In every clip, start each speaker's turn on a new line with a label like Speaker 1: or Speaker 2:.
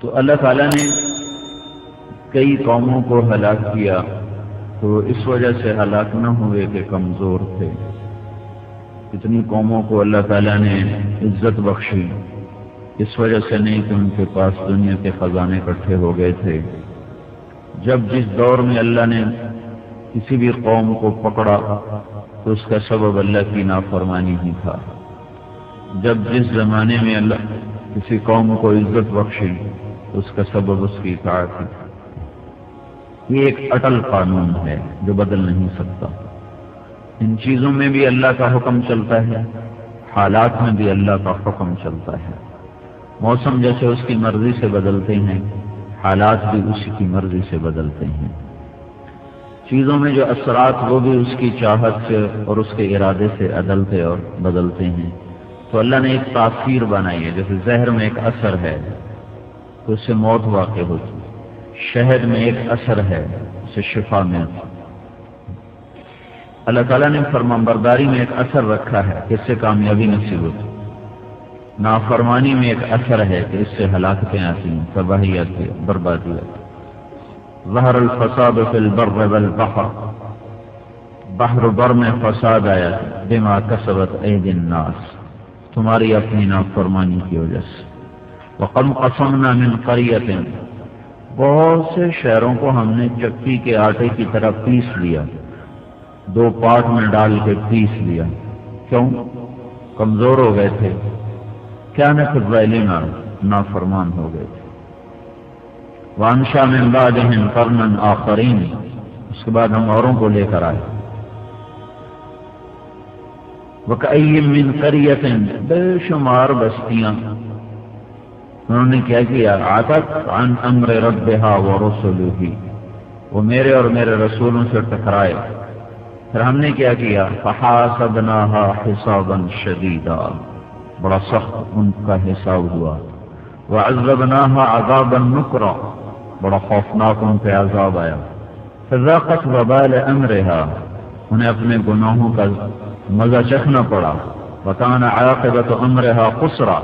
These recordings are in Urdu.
Speaker 1: تو اللہ تعالیٰ نے کئی قوموں کو ہلاک کیا، تو اس وجہ سے ہلاک نہ ہوئے کہ کمزور تھے۔ کتنی قوموں کو اللہ تعالیٰ نے عزت بخشی، اس وجہ سے نہیں کہ ان کے پاس دنیا کے خزانے اکٹھے ہو گئے تھے۔ جب جس دور میں اللہ نے کسی بھی قوم کو پکڑا تو اس کا سبب اللہ کی نافرمانی ہی تھا۔ جب جس زمانے میں اللہ کسی قوم کو عزت بخشی تو اس کا سبب اس کی اطاعت ہی تھا۔ یہ ایک اٹل قانون ہے جو بدل نہیں سکتا۔ ان چیزوں میں بھی اللہ کا حکم چلتا ہے، حالات میں بھی اللہ کا حکم چلتا ہے۔ موسم جیسے اس کی مرضی سے بدلتے ہیں، حالات بھی اسی کی مرضی سے بدلتے ہیں۔ چیزوں میں جو اثرات وہ بھی اس کی چاہت سے اور اس کے ارادے سے عدلتے اور بدلتے ہیں۔ تو اللہ نے ایک تاثیر بنائی ہے، جیسے زہر میں ایک اثر ہے تو اس سے موت واقع ہوتی ہے، شہد میں ایک اثر ہے اس سے شفا ملتی۔ اللہ تعالیٰ نے فرمانبرداری میں ایک اثر رکھا ہے کہ اس سے کامیابی نصیب ہوتی، نافرمانی میں ایک اثر ہے کہ اس سے ہلاکتیں آتی ہیں، تباہی آتی ہے، بربادی آتی ہے۔ ظہر الفساد فی البر والبحر، بحر و بر میں فساد آیا بما کسبت ایدی الناس، تمہاری اپنی نافرمانی کی وجہ سے۔ وَقَدْ قَصَمْنَا مِنْ قَرْيَةٍ، بہت سے شہروں کو ہم نے چکی کے آٹے کی طرح پیس لیا، دو پارٹ میں ڈال کے پیس لیا۔ کیوں؟ کمزور ہو گئے تھے، کیا نہ پھر ظالمان نافرمان ہو گئے تھے۔ وَأَنشَأْنَا مِن بَعْدِهِمْ قَرْنًا آخَرِينَ، اس کے بعد ہم اوروں کو لے کر آئے۔ وَكَأَيٍّ مِّن قَرْيَةٍ، بے شمار بستیاں انہوں نے کیا کیا، عَتَتْ عَنْ أَمْرِ رَبِّهَا وَرُسُلِهِ، وہ میرے اور میرے رسولوں سے ٹکرائے، پھر ہم نے کیا کیا، فَحَاسَبْنَاهَا حِسَابًا شَدِيدًا، بڑا سخت ان کا حساب ہوا۔ وَعَذَّبْنَاهَا عَذَابًا نُكْرًا، بڑا خوفناک ان پہ عذاب آیا۔ فَذَاقَتْ وَبَالَ أَمْرِهَا، انہیں اپنے گناہوں کا مزہ چکھنا پڑا۔ وَكَانَ عَاقِبَةُ أَمْرِهَا خُسْرًا،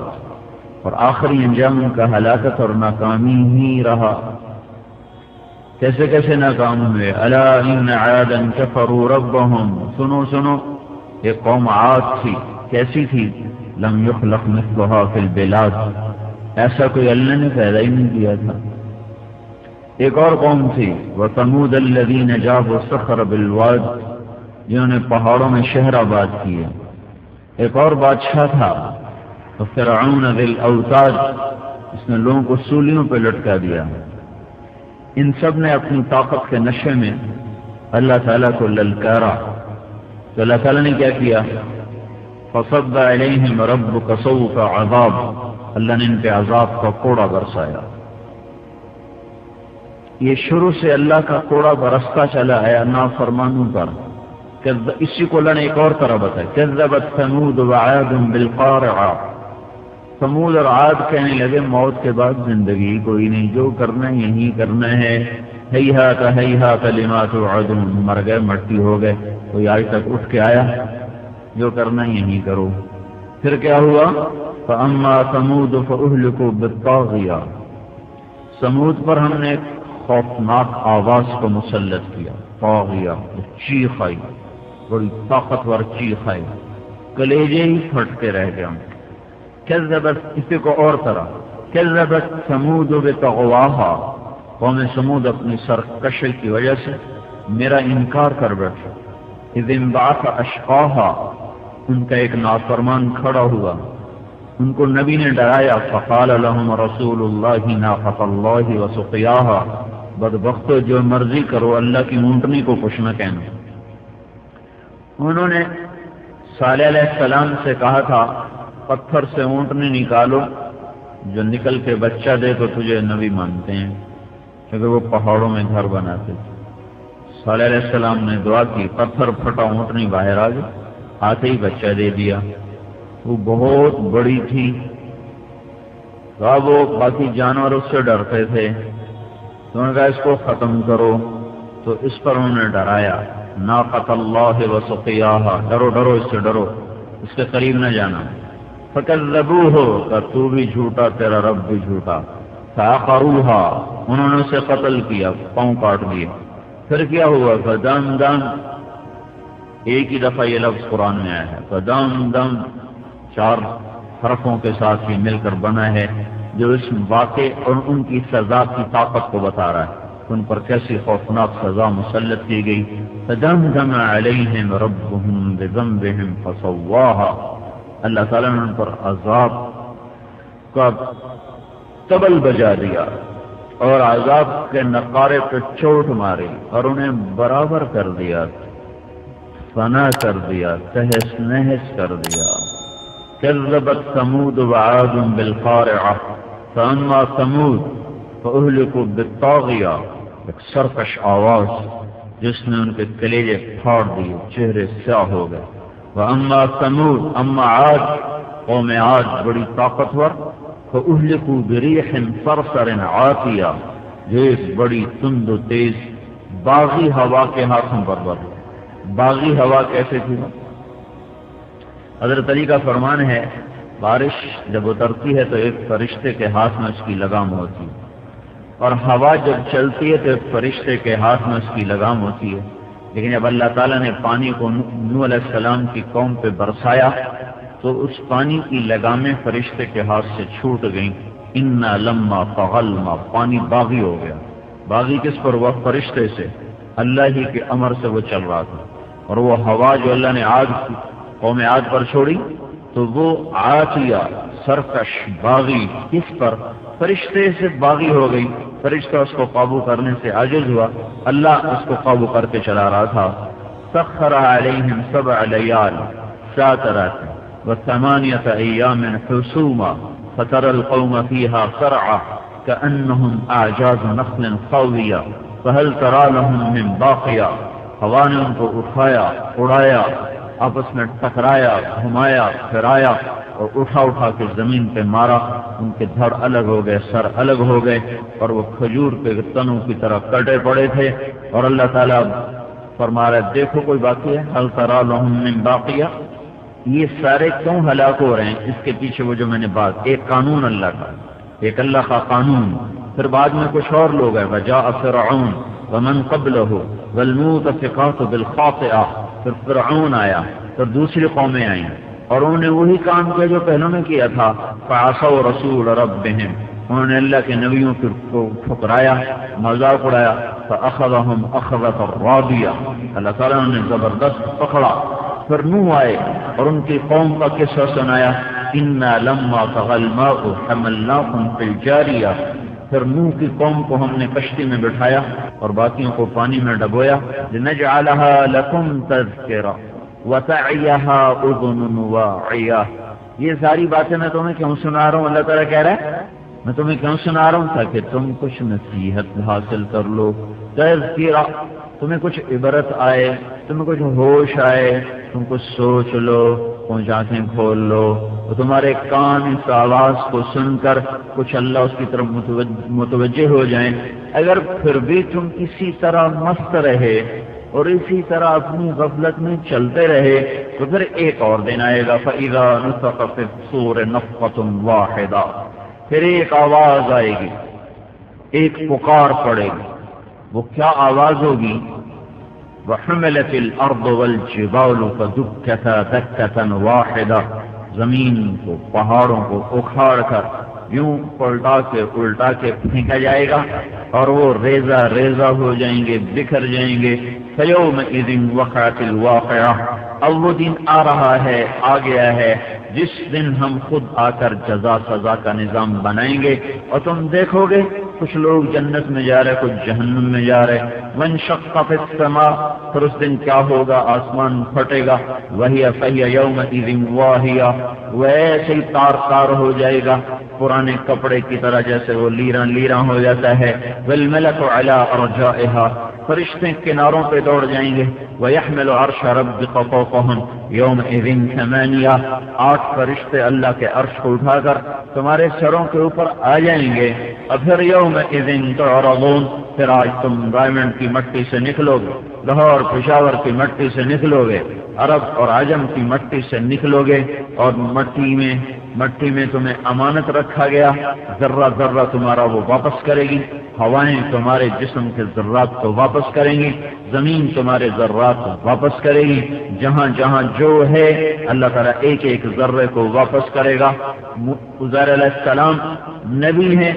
Speaker 1: اور آخری انجام ان کا ہلاکت اور ناکامی ہی رہا۔ کیسے کیسے ناکام ہوئے؟ أَلَا إِنَّ عَادًا كَفَرُوا رَبَّهُمْ، سنو سنو، ایک قوم عاد تھی، کیسی تھی؟ لم يخلق مثلها في البلاد، ایسا کوئی اللہ نے پیدا ہی نہیں کیا تھا۔ ایک اور قوم تھی، وَثَمُودَ الَّذِينَ جَابُوا الصَّخْرَ بِالْوَادِ، جنہوں نے پہاڑوں میں شہر آباد کیے۔ ایک اور بادشاہ تھا، وَفِرْعَوْنَ ذِي الْأَوْتَادِ، اس نے لوگوں کو سولیوں پہ لٹکا دیا۔ ان سب نے اپنی طاقت کے نشے میں اللہ تعالیٰ کو للکارا، تو اللہ تعالیٰ نے کیا کیا، فَصَبَّ عَلَيْهِمْ رَبُّكَ صَوْتَ عَذَابٍ، اللہ نے ان پہ عذاب کا کوڑا برسایا۔ یہ شروع سے اللہ کا کوڑا برستا چلا آیا نافرمانوں پر۔ اسی کو اللہ نے ایک اور طرح بتایا، كَذَّبَتْ ثَمُودُ وَعَادٌ بِالْقَارِعَةِ، ثمود اور عاد کہنے لگے موت کے بعد زندگی کوئی نہیں، جو کرنا ہے یہی کرنا ہے، ہیہات ہیہات لما توعدون، مر گئے مٹی ہو گئے، کوئی آج تک اٹھ کے آیا، جو کرنا یہی کرو۔ پھر کیا ہوا، فَأَمَّا ثَمُودُ فَأُهْلِكُوا بِالطَّاغِيَةِ، سمود پر ہم نے ایک خوفناک آواز کو مسلط کیا، طاغیہ، چیخ آئی، بڑی طاقتور چیخ آئی، کلیجے ہی پھٹتے رہ گئے ہم۔ کذبت، اسی کو اور طرح، کذبت ثمود بطغواها، قوم سمود اپنی سرکشی کی وجہ سے میرا انکار کر بیٹھا۔ اذ انبعث اشقاها، ان کا ایک نافرمان کھڑا ہوا، ان کو نبی نے ڈرایا، فقال لهم رسول اللہ ناقۃ اللہ وسقیاها، بدبختو جو مرضی کرو، اللہ کی اونٹنی کو کچھ نہ کہنا۔ انہوں نے صالح علیہ السلام سے کہا تھا پتھر سے اونٹنی نکالو، جو نکل کے بچہ دے تو تجھے نبی مانتے ہیں، کیونکہ وہ پہاڑوں میں گھر بناتے تھے۔ صالح علیہ السلام نے دعا کی، پتھر پھٹا، اونٹنی باہر آ گئی، آتے ہی بچہ دے دیا۔ وہ بہت بڑی تھی، وہ باقی جانور اس سے ڈرتے تھے، تو انہوں نے کہا اس کو ختم کرو، تو اس پر انہوں نے ڈرایا، ناقۃ اللہ وسقیاها، ڈرو ڈرو اس سے ڈرو، اس کے قریب نہ جانا۔ فکذبوہ، کہ تو بھی جھوٹا تیرا رب بھی جھوٹا، فعقروها، انہوں نے اسے قتل کیا، پاؤں کاٹ دیے۔ پھر کیا ہوا؟ فدمدم، ایک ہی دفعہ یہ لفظ قرآن میں آیا ہے، فدمدم 4 حرفوں کے ساتھ یہ مل کر بنا ہے، جو اس واقع اور ان کی سزا کی طاقت کو بتا رہا ہے، ان پر کیسی خوفناک سزا مسلط کی گئی۔ فدمدم علیہم ربهم بذنبهم فسواها، اللہ تعالیٰ نے ان پر عذاب کا طبل بجا دیا اور عذاب کے نقارے پہ چوٹ ماری اور انہیں برابر کر دیا، فنا کر دیا، تہس نہس کر دیا۔ كذبت ثمود وعاد بالقارعة فأما ثمود فأهلكوا بالطاغية، ایک سرکش آواز جس نے ان کے کلیجے پھاڑ دیے، چہرے سیاہ ہو گئے۔ وأما ثمود، اما عاد، قوم عاد بڑی طاقتور، فأهلكوا بريح صرصر عاتية، جو ایک بڑی تند و تیز باغی ہوا کے ہاتھوں پر بڑھ۔ باغی ہوا کیسے تھی؟ حضرت علی کا فرمان ہے، بارش جب اترتی ہے تو ایک فرشتے کے ہاتھ میں اس کی لگام ہوتی ہے، اور ہوا جب چلتی ہے تو ایک فرشتے کے ہاتھ میں اس کی لگام ہوتی ہے، لیکن جب اللہ تعالیٰ نے پانی کو نوح علیہ السلام کی قوم پہ برسایا تو اس پانی کی لگامیں فرشتے کے ہاتھ سے چھوٹ گئیں۔ انا لما فغلما، پانی باغی ہو گیا۔ باغی کس پر ہوا؟ فرشتے سے، اللہ ہی کے امر سے وہ چل رہا تھا، اور وہ ہوا جو اللہ نے قوم عاد پر چھوڑی تو وہ عاتیہ، سرکش، باغی، کس پر؟ فرشتے سے باغی ہو گئی۔ فرشتہ اس کو قابو کرنے سے عاجز ہوا، اللہ اس کو قابو کر کے چلا رہا تھا۔ سخر علیہم 7 لیال 7 رات و8 ایام حسوما فترى القوم فيها صرعى كأنهم أعجاز نخل خاوية فهل ترى لهم من باقية، ہوا نے ان کو اٹھایا، اڑایا، آپس میں ٹکرایا، گھمایا، پھرایا اور اٹھا اٹھا کے زمین پہ مارا، ان کے دھڑ الگ ہو گئے، سر الگ ہو گئے، اور وہ کھجور کے تنوں کی طرح کٹے پڑے تھے۔ اور اللہ تعالیٰ فرما رہے دیکھو کوئی باقی ہے؟ هل ترى لهم من باقية، یہ سارے کیوں ہلاک ہو رہے ہیں؟ اس کے پیچھے وہ جو میں نے بات، ایک قانون اللہ کا، ایک اللہ کا قانون، پھر بعد میں کچھ اور لوگ ہیں، وجاء فرعون ومن قبله والمؤتفقات بالخاطئة، پھر فرعون آیا، پھر دوسری قومیں آئیں اور انہوں نے وہی کام کیا جو پہلوں نے کیا تھا، فعصوا رسول ربهم، انہوں نے اللہ کے نبیوں کو ٹھکرایا، مذاق اڑایا، فاخذهم اخذة رابية، اللہ تعالیٰ نے زبردست پکڑا۔ پھر نوح آئے اور ان کی قوم کا قصہ سنایا، انا لما طغى الماء حملناكم في الجارية، پھر نوح کی قوم کو ہم نے کشتی میں بٹھایا اور باقیوں کو پانی میں ڈبویا، لنجعلها لكم تذکرہ وتعیها اذن واعیہ۔ یہ ساری باتیں میں تمہیں کیوں سنا رہا ہوں؟ اللہ تعالیٰ کہہ رہا ہے میں تمہیں کیوں سنا رہا ہوں؟ تاکہ تم کچھ نصیحت حاصل کر لو، تذکرہ، تمہیں کچھ عبرت آئے، تمہیں کچھ ہوش آئے، تم کچھ سوچ لو، کچھ آنکھیں کھول لو، تو تمہارے کان اس آواز کو سن کر کچھ اللہ اس کی طرف متوجہ ہو جائیں۔ اگر پھر بھی تم اسی طرح مست رہے اور اسی طرح اپنی غفلت میں چلتے رہے تو پھر ایک اور دن آئے گا، فَإِذَا نُفِخَ فِي الصُّورِ نَفْخَةٌ وَاحِدَةٌ، پھر ایک آواز آئے گی، ایک پکار پڑے گی۔ وہ کیا آواز ہوگی؟ وَحُمِلَتِ الْأَرْضُ وَالْجِبَالُ فَدُكَّتَا دَكَّةً وَاحِدَةً، زمین کو، پہاڑوں کو اکھاڑ کر یوں پلٹا کے الٹا کے پھینکا جائے گا اور وہ ریزہ ریزہ ہو جائیں گے، بکھر جائیں گے۔ فَيَوْمَئِذٍ وَقَعَتِ الْوَاقِعَةُ، اب وہ دن آ رہا ہے، آ گیا ہے، جس دن ہم خود آ کر جزا سزا کا نظام بنائیں گے، اور تم دیکھو گے کچھ لوگ جنت میں جا رہے، کچھ جہنم میں جا رہے۔ وَانشَقَّتِ السَّمَاءُ، پھر اس دن کیا ہوگا؟ آسمان پھٹے گا۔ فَهِيَ يَوْمَئِذٍ وَاهِيَةٌ، وہ ایسے ہی تار تار ہو جائے گا، پرانے کپڑے کی طرح جیسے وہ لیراں لیراں ہو جاتا ہے۔ وَالْمَلَكُ عَلَىٰ أَرْجَائِهَا، فرشتے کناروں پہ دوڑ جائیں گے۔ وَيَحْمِلُ عَرْشَ رَبِّكَ فَوْقَهُمْ يَوْمَئِذٍ 8، 8 فرشتے اللہ کے عرش کو اٹھا کر تمہارے سروں کے اوپر آ جائیں گے۔ اور پھر یومئذ تعرضون، پھر آج تم ڈائمنڈ کی مٹی سے نکلو گے، لاہور پشاور کی مٹی سے نکلو گے، عرب اور عجم کی مٹی سے نکلو گے، اور مٹی میں تمہیں امانت رکھا گیا، ذرہ ذرہ تمہارا وہ واپس کرے گی، ہوائیں تمہارے جسم کے ذرات کو واپس کریں گی، زمین تمہارے ذرات کو واپس کرے گی، جہاں جہاں جو ہے اللہ تعالیٰ ایک ایک ذرے کو واپس کرے گا۔ عزیر علیہ السلام نبی ہیں،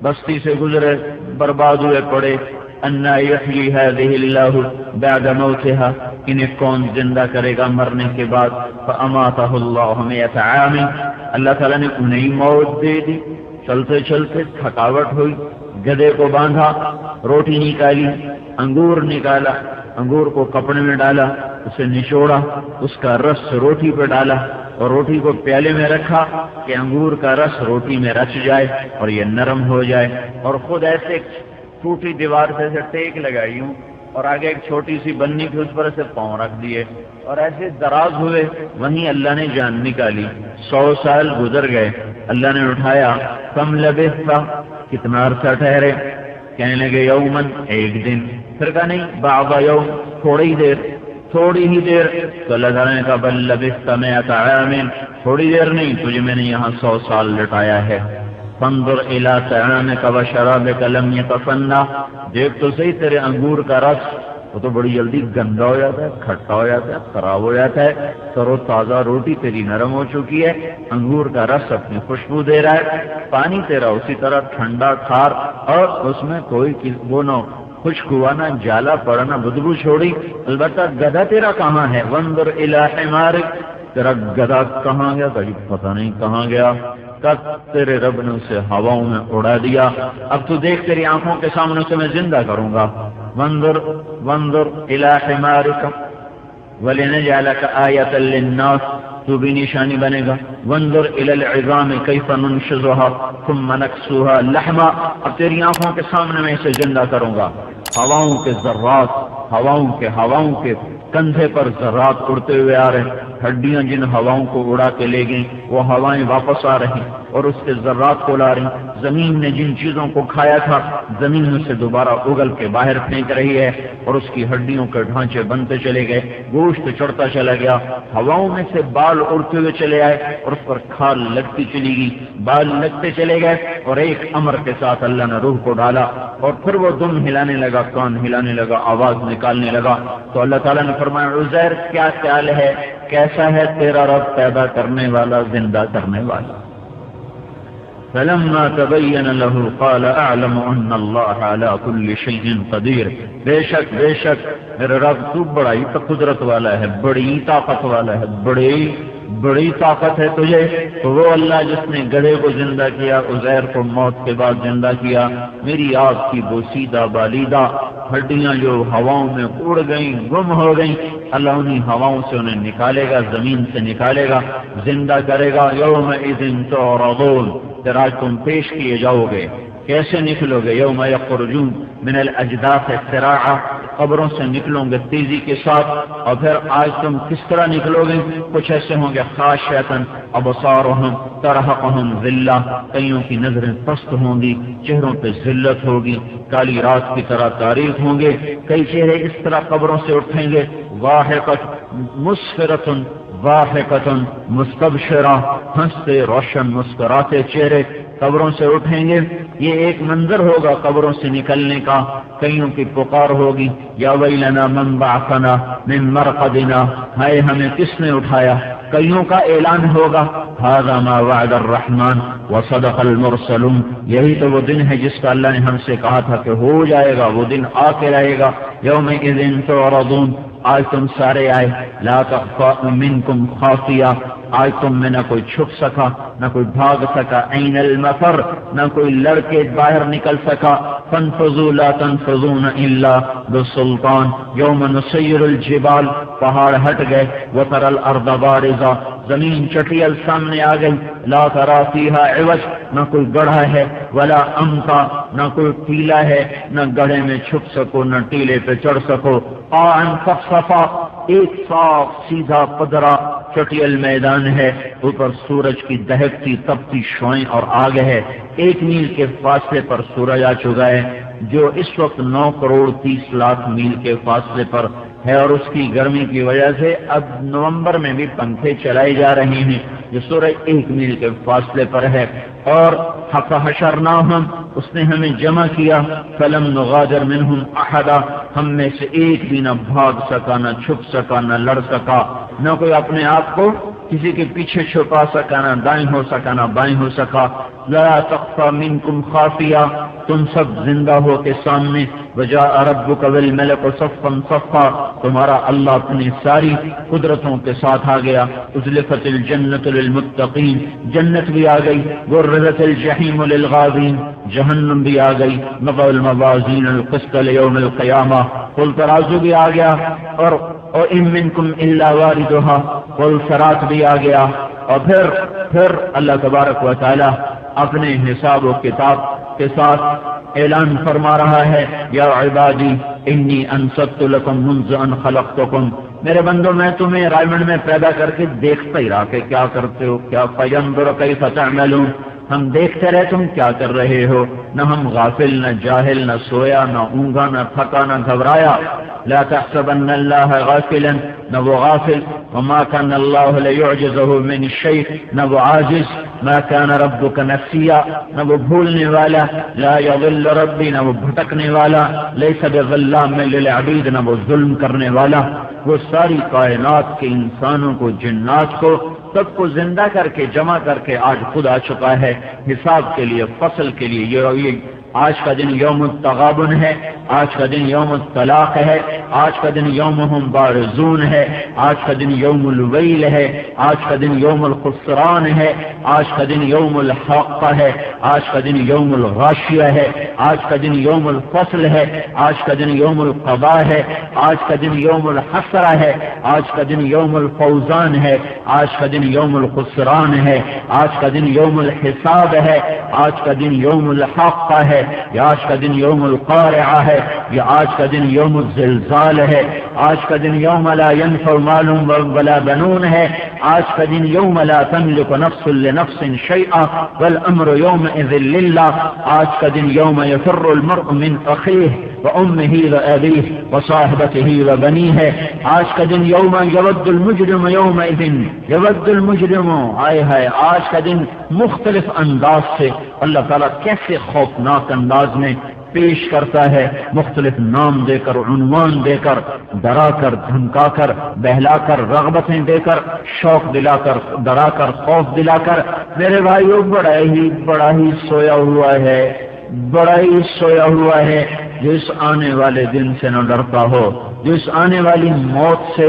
Speaker 1: بستی سے گزرے، برباد ہوئے پڑے، انا یحیی هذه اللہ بعد موتها، انہیں کون زندہ کرے گا مرنے کے بعد؟ فاماتہ اللہ 100 عام، اللہ تعالیٰ نے انہیں موت دے دی۔ چلتے چلتے تھکاوٹ ہوئی، گدھے کو باندھا، روٹی نکالی، انگور نکالا، انگور کو کپڑے میں ڈالا، اسے نچوڑا، اس کا رس روٹی پہ ڈالا اور روٹی کو پیالے میں رکھا کہ انگور کا رس روٹی میں رچ جائے اور یہ نرم ہو جائے، اور خود ایسے ٹوٹی دیوار سے ٹیک لگائی ہوں اور آگے ایک چھوٹی سی بنی تھی، اس پر سے پاؤں رکھ دیے اور ایسے دراز ہوئے، وہیں اللہ نے جان نکالی۔ 100 سال گزر گئے، اللہ نے اٹھایا، کم لبثت، کتنا عرصہ ٹھہرے؟ کہنے لگے یومن، ایک دن۔ پھر کہا نہیں، بعض یوم، تھوڑی ہی دیر۔ تو اللہ تعالیٰ نے کہا بل لبثت 100 عام، تھوڑی دیر نہیں، تجھے میں نے یہاں 100 سال لٹایا ہے۔ فانظر الى طعامك وشرابك لم يتفنى، دیکھ تو صحیح تیرے انگور کا رس، وہ تو بڑی جلدی گندا ہو جاتا ہے، کھٹا ہو جاتا ہے، خراب ہو جاتا ہے، تر و تازہ روٹی تیری نرم ہو چکی ہے، انگور کا رس اپنی خوشبو دے رہا ہے، پانی تیرا اسی طرح ٹھنڈا کھار، اور اس میں کوئی وہ نہ خشک ہوا، نہ جالا پڑا، نہ بدبو چھوڑی۔ البتہ گدھا تیرا کہاں ہے؟ وانظر الى حمارک، تیرا گدھا کہاں گیا؟ کہیں پتہ نہیں کہاں گیا، کب تیرے رب نے اسے ہواؤں میں اڑا دیا، اب تو دیکھ تیری آنکھوں کے سامنے اسے میں زندہ کروں گا۔ وانظر الى حمارک ولنجعلک آیۃ للناس، تو بھی نشانی بنے گا۔ وانظر الى العظام کیف ننشزها ثم نکسوها لحما، اب تیری آنکھوں کے سامنے میں اسے زندہ کروں گا۔ ہواؤں کے ذرات، ہواؤں کے کندھے پر ذرات اڑتے ہوئے آ رہے، ہڈیاں جن ہواؤں کو اڑا کے لے گئیں وہ ہوائیں واپس آ رہی اور اس کے ذرات کو لا رہی۔ زمین نے جن چیزوں کو کھایا تھا زمین میں سے دوبارہ اگل کے باہر پھینک رہی ہے اور اس کی ہڈیوں کے ڈھانچے بنتے چلے گئے، گوشت چڑھتا چلا گیا، ہواؤں میں سے بال اڑتے ہوئے چلے آئے اور اس پر کھال لگتی چلی گئی، بال لگتے چلے گئے، اور ایک امر کے ساتھ اللہ نے روح کو ڈالا اور پھر وہ دم ہلانے لگا، کان ہلانے لگا، آواز نکالنے لگا۔ تو اللہ تعالیٰ نے فرمایا عزیر کیا خیال ہے، کیسا ہے تیرا رب پیدا کرنے والا، زندہ کرنے والا؟ فلما تبین له قال اعلم ان اللہ علی کل شیء قدیر، بے شک میرے رب تو بڑی قدرت والا ہے، بڑی طاقت والا ہے، بڑی طاقت ہے تجھے۔ تو وہ اللہ جس نے گدھے کو زندہ کیا، عزیر کو موت کے بعد زندہ کیا، میری آپ کی بوسیدہ بالیدہ ہڈیاں جو ہواؤں میں اڑ گئیں، گم ہو گئیں، اللہ انہیں ہواؤں سے انہیں نکالے گا، زمین سے نکالے گا، زندہ کرے گا۔ یومئذ تعرضون، پھر آج تم پیش کیے جاؤ گے، کیسے نکلو گے؟ یوم یخرجون من الاجداث سراعا، قبروں سے نکلو گے تیزی کے ساتھ، اور پھر آج تم کس طرح نکلو گے؟ کچھ ایسے ہوں گے خاشعۃ ابصارهم ترهقهم ذلہ، کئیوں کی نظریں پست ہوں گی، چہروں پہ ذلت ہوگی، کالی رات کی طرح تاریک ہوں گے، کئی چہرے اس طرح قبروں سے اٹھیں گے، ضاحکۃ مسفرۃ ضاحکۃ مستبشرہ، ہنستے روشن مسکراتے چہرے قبروں سے اٹھیں گے۔ یہ ایک منظر ہوگا قبروں سے نکلنے کا، کئیوں کی پکار ہوگی، یا ویلنا من بعثنا من مرقدنا، ہائے ہمیں کس نے اٹھایا، کئیوں کا اعلان ہوگا، ھذا ما وعد الرحمن وصدق المرسلون، یہی تو وہ دن ہے جس کا اللہ نے ہم سے کہا تھا کہ ہو جائے گا، وہ دن آ کے رہے گا۔ یومئذ تعرضون، آج تم سارے آئے، لا تخفى منکم خافیہ، آج تم میں نہ کوئی چھپ سکا، نہ کوئی بھاگ سکا، عین المفر، نہ کوئی لڑکے باہر نکل سکا، فانفذوا لا تنفذون الا بالسلطان، یوم نسیر الجبال، پہاڑ ہٹ گئے، وترى الارض بارزہ، زمین چٹیل سامنے آ گئی، لا ترى فیہا عوج، نہ کوئی گڑھا ہے، ولا امتا، نہ کوئی ٹیلا ہے، نہ گڑھے میں چھپ سکو، نہ ٹیلے پہ چڑھ سکو، قاعا صفصفا، ایک صاف سیدھا پدرا چٹیل میدان ہے، اوپر سورج کی دہکتی تپتی شعاعیں اور آگ ہے، 1 میل کے فاصلے پر سورج آ چکا ہے، جو اس وقت 9 کروڑ 30 لاکھ میل کے فاصلے پر ہے، اور اس کی گرمی کی وجہ سے اب نومبر میں بھی پنکھے چلائے جا رہے ہیں، جو سورج 1 میل کے فاصلے پر ہے۔ اور فحشرناہم، اس نے ہمیں جمع کیا، فلم نغادر منہم احدا، ہم میں سے ایک بھی نہ بھاگ سکا، نہ چھپ سکا، نہ لڑ سکا، نہ کوئی اپنے آپ کو کسی کے پیچھے چھپا سکا، نہ دائیں ہو سکا، نہ بائیں ہو سکا۔ لا تخفى منکم خافیہ، تم سب زندہ ہو کے سامنے، وجاء ربک والملک صفا صفا، تمہارا اللہ اپنی ساری قدرتوں کے ساتھ آ گیا۔ ازلفت الجنت للمتقین، جنت بھی آ گئی، برزت الجحیم للغاوین، جہنم بھی آ گئی، نضع الموازین القسط لیوم القیامہ، قل ترازو بھی آ گیا، اور ان منکم الا واردھا، قل صراط بھی آ گیا۔ اور پھر اللہ تبارک و تعالی اپنے حساب و کتاب کے ساتھ اعلان فرما رہا ہے، یا عبادی انی انصت لکم منذ ان خلقتکم، میرے بندو میں تمہیں رائمنڈ میں پیدا کر کے دیکھتا ہی رہا کہ کیا کرتے ہو، کیا فینظر کیف تعملون، ہم دیکھتے رہے تم کیا کر رہے ہو، نہ ہم غافل، نہ جاہل، نہ سویا، نہ اونگا، نہ تھکا، نہ گھبرایا۔ لا تحسبن اللہ غافلا، نہ وہ غافل، وما كان اللہ لیعجزہ من شیء، نہ وہ عاجز، ما كان ربک نسیا، نہ وہ بھولنے والا، لا یضل ربی، نہ وہ بھٹکنے والا، لیس بظلام للعبید، نہ وہ ظلم کرنے والا۔ وہ ساری کائنات کے انسانوں کو، جنات کو، سب کو زندہ کر کے جمع کر کے آج خود آ چکا ہے حساب کے لیے، فصل کے لیے۔ یہ آج کا دن یوم التغابن ہے، آج کا دن یوم الطلاق ہے، آج کا دن یوم ہم بارزون ہے، آج کا دن یوم الویل ہے، آج کا دن یوم الخسران ہے، آج کا دن یوم الحق ہے، آج کا دن یوم الغاشیہ ہے، آج کا دن یوم الفصل ہے، آج کا دن یوم القضاء ہے، آج کا دن یوم الحسرہ ہے، آج کا دن یوم الفوزان ہے، آج کا دن یوم الخسران ہے، آج کا دن یوم الحساب ہے، آج کا دن یوم الحق ہے، یا آج کا دن یوم القارعہ ہے، یا آج کا دن یوم الزلزال ہے، آج کا دن یوم لا ينفع مال ولا بنون ہے، آج کا دن یوم لا تملک نفس لنفس شیئا والامر یومئذ للہ، آج کا دن یوم یفر المرء من اخیہ وامہ وابیہ وصاحبتہ وبنیہ ہے، آج کا دن یوم یود المجرم یومئذ یود المجرم، آئے ہے آج کا دن مختلف انداز سے اللہ تعالیٰ کیسے خوفناک انداز میں پیش کرتا ہے، مختلف نام دے کر، عنوان دے کر، ڈرا کر، دھمکا کر، بہلا کر، رغبتیں دے کر، شوق دلا کر، ڈرا کر، خوف دلا کر۔ میرے بھائیو بڑا ہی سویا ہوا ہے، بڑا ہی سویا ہوا ہے جو اس آنے والے دن سے نہ ڈرتا ہو، جو اس آنے والی موت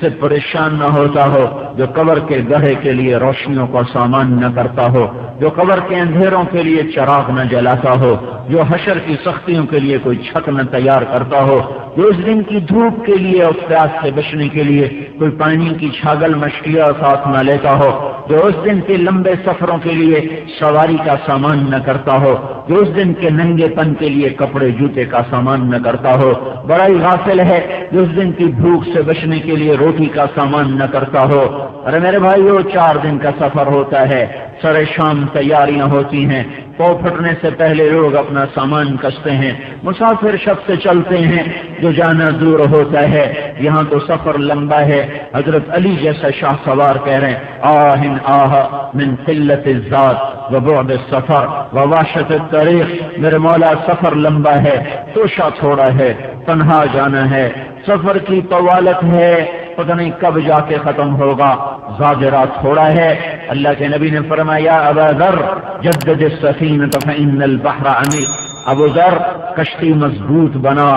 Speaker 1: سے پریشان نہ ہوتا ہو، جو قبر کے گڑھے کے لیے روشنیوں کا سامان نہ کرتا ہو، جو قبر کے اندھیروں کے لیے چراغ نہ جلاتا ہو، جو حشر کی سختیوں کے لیے کوئی چھت نہ تیار کرتا ہو، جو اس دن کی دھوپ کے لیے اور پیاس سے بچنے کے لیے کوئی پانی کی چھاگل مشکیاں ساتھ نہ لیتا ہو، جو اس دن کے لمبے سفروں کے لیے سواری کا سامان نہ کرتا ہو، جو اس دن کے ننگے پن کے لیے کپڑے جوتے کا سامان نہ کرتا ہو، بڑا ہی غافل ہے جو اس دن کی بھوک سے بچنے کے لیے روٹی کا سامان نہ کرتا ہو۔ ارے میرے بھائیو 4 دن کا سفر ہوتا ہے، سر شام تیاریاں ہوتی ہیں، پاؤں پھٹنے سے پہلے لوگ اپنا سامان کستے ہیں، مسافر شب سے چلتے ہیں، جو جانا دور ہوتا ہے۔ یہاں تو سفر لمبا ہے، حضرت علی جیسا شاہ سوار کہہ رہے ہیں، آہن آہ من قلت الذات وبعد السفر ووحشت الطریق، میرے مولا سفر لمبا ہے، توشہ تھوڑا ہے، تنہا جانا ہے، سفر کی طوالت ہے، پتہ نہیں کب جا کے ختم ہوگا، زاجرہ تھوڑا ہے۔ اللہ کے نبی نے فرمایا ابا ذر جدد السفینۃ فإن البحر عمیق، ابو ذر کشتی مضبوط بنا،